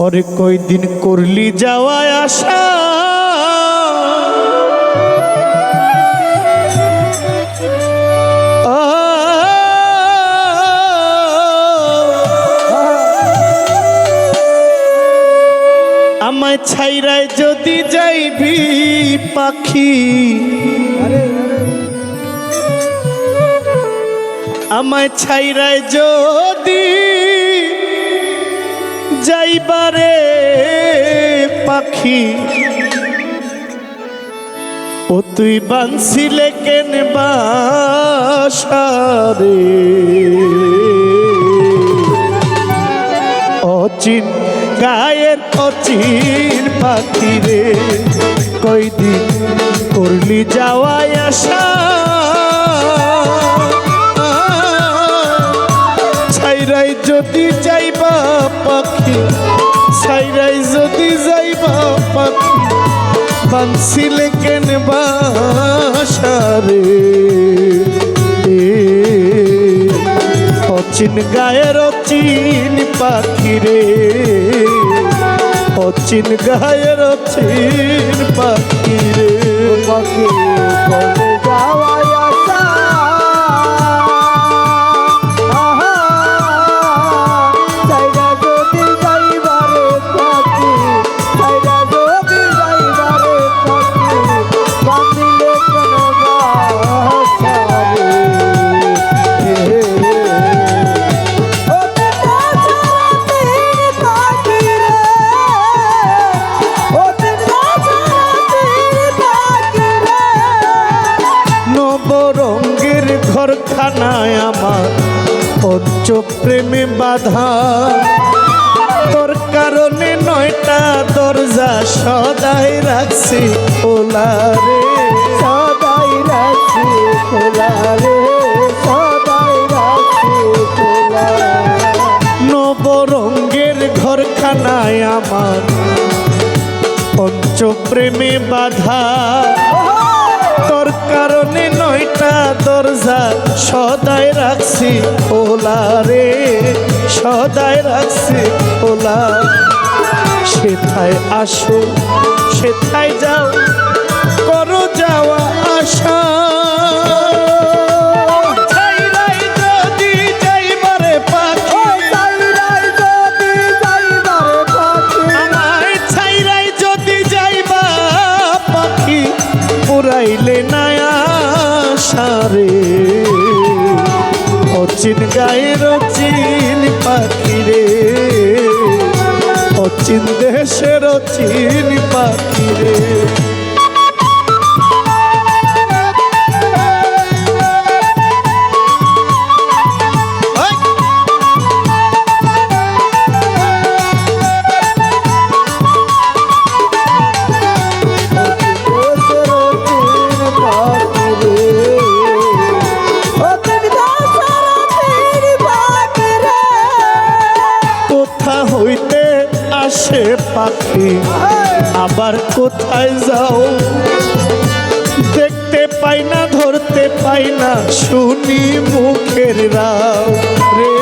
ওরে কই দিন করলি যাওয়া আসা আমায় ছাইরায় যদি যাইবি পাখি আমায় ছাইরায় যদি যাইবারে পাখি ও তুই বাঁধছিলে কেন বাসারে অচিন গায়ের অচিন পাখি রে কয়দিন করলি যাওয়ায় আসা ছাইরাই যদি যাইবা পাখি ছাইরাই যদি যাইবা পাখি বাঁধছিলে কেন বাসারে অচিন গায়ের অচিন পাখি রে অচিন গায়ের অচিন পাখি রে পাখি কবে যাওয়ায় আসা ঘরখানায় আমার পঞ্চ প্রেমে বাধা তোর কারণে 9টা দরজা সদাই রাখছি খোলা রে সদাই রাখছি খোলা রে সদাই রাখছি খোলা নবরঙ্গের ঘরখানায় আমার পঞ্চ প্রেমে বাধা তোর কারণে 9টা দরজা সদাই রাখছি খোলা রে সদাই রাখছি খোলা সেথায় আসো সেথায় যাও করো যাওয়া আসা পুরাইলে নায়া সারে অচিন গায়ের অচিন পাখি রে অচিন দেশের অচিন পাখি রে আসে পাখি আবার কোথায় যাও দেখতে পাই না ধরতে পাই না শুনি মুখের রাও রে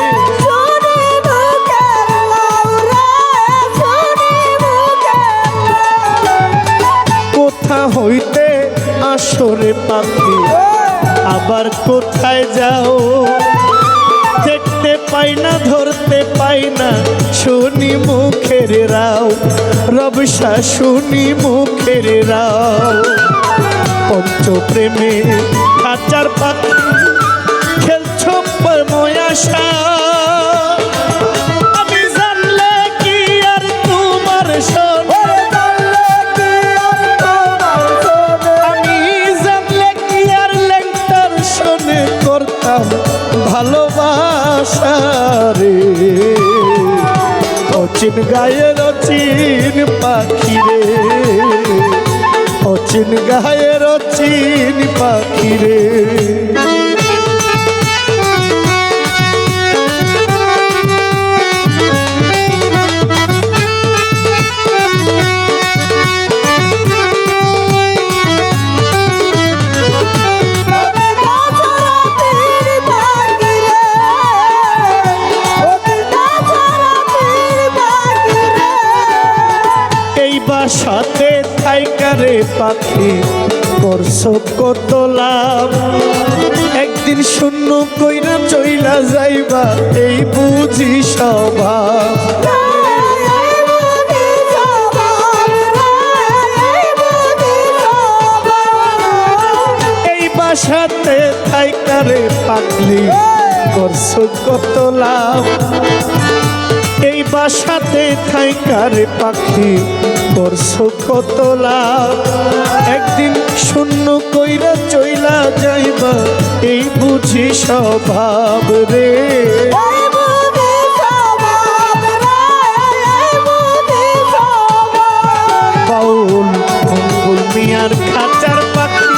কোথা হইতে আসরে পাখি আবার কোথায় যাও দেখতে পাই না ধরতে পাই না শুনি মুখের রাও রবসা শুনি মুখের রাও পঞ্চ প্রেমে খাঁচার পাখি খেলছ ময়াশা আমি জানলে কি আর তোমার শোনে আমি জানলে কি আর লেংটার শোনে করতাম ভালোবাসা রে অচিন গায়ের অচিন পাখি রে অচিন গায়ের অচিন পাখি রে বাসাতে থাইকারে পাখি করছো কত লাভ একদিন শূন্য কইরা চইলা যাইবা এই বুঝি স্বভাব এই বাসাতে থাইকারে পাখি করছো কত লাভ এই বাসাতে থাইকারে পাখি করছো কত লাভ একদিন শূন্য কইরা চইলা যাইবা এই বুঝি স্বভাব রে বাউল মঙ্গল মিয়ার খাঁচার পাখি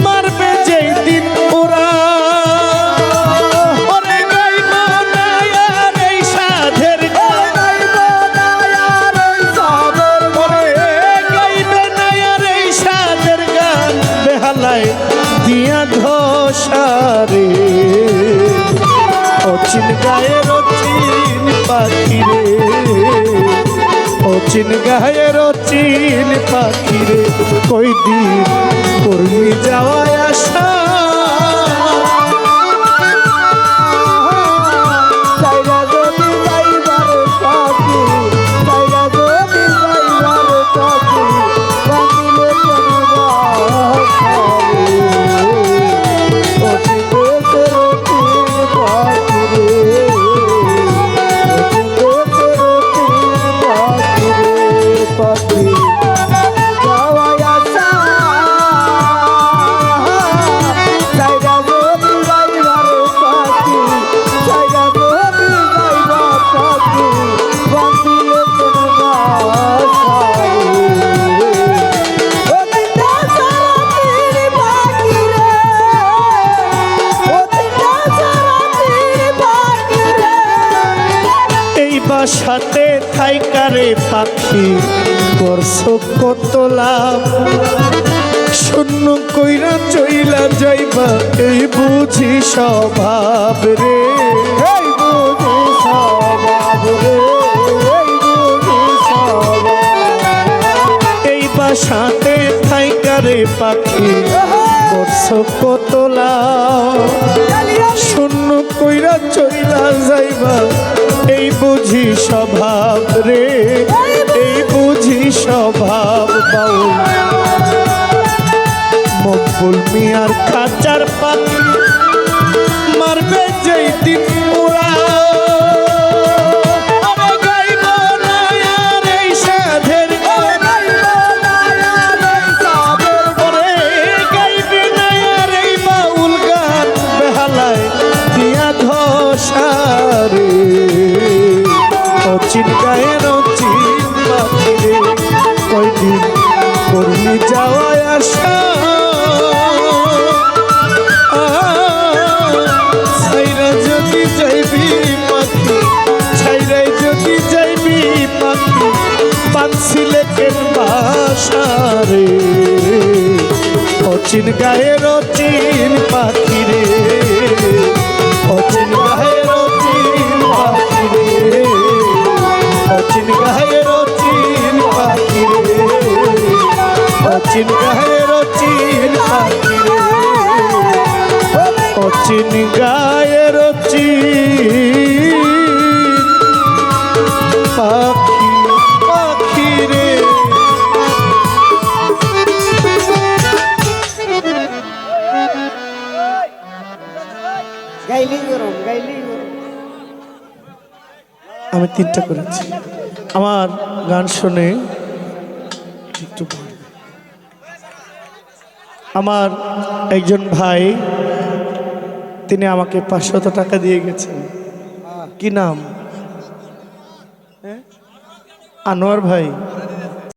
মারবে যেই দিন ওরা দিয়া ঘোষারে অচিন গায়ের অচিন পাখি রে অচিন গায়ের অচিন পাখি রে কই দিন করবি যাওয়ায় আসা সাথে থাইকারে পাখি করছো কত লাভ শূন্য কইরা চইলা যাইবা এই বুঝি স্বভাব রে এই বুঝি স্বভাব রে এই বাসাতে থাইকারে পাখি করছো কত লাভ শূন্য কইরা চইলা যাইবা এই বুঝি স্বভাব রে এই বুঝি স্বভাব বাউল মকবুল মিয়ার খাঁচার পাখি মারবে যেই দিন ওরা অচিন গায়ের অচিন পাখি রে কয়দিন করবি যাওয়ায় আসা ছাইরা যদি যাইবি পাখি ছাইরাই যদি যাইবি পাখি বাঁধছিলে কেন বাসা রে অচিন গায়ের অচিন পাখি রে অচিন গায়ের অচিন পাখি রে অচিন গায়ের অচিন পাখি রে অচিন গায়ের অচিন পাখি রে অচিন গায়ের অচিন পাখি পাখি রে আমি তিনটা করেছি আমার গান শুনে একটু আমার একজন ভাই তিনি আমাকে 500 টাকা দিয়ে গেছেন কি নাম আনোয়ার ভাই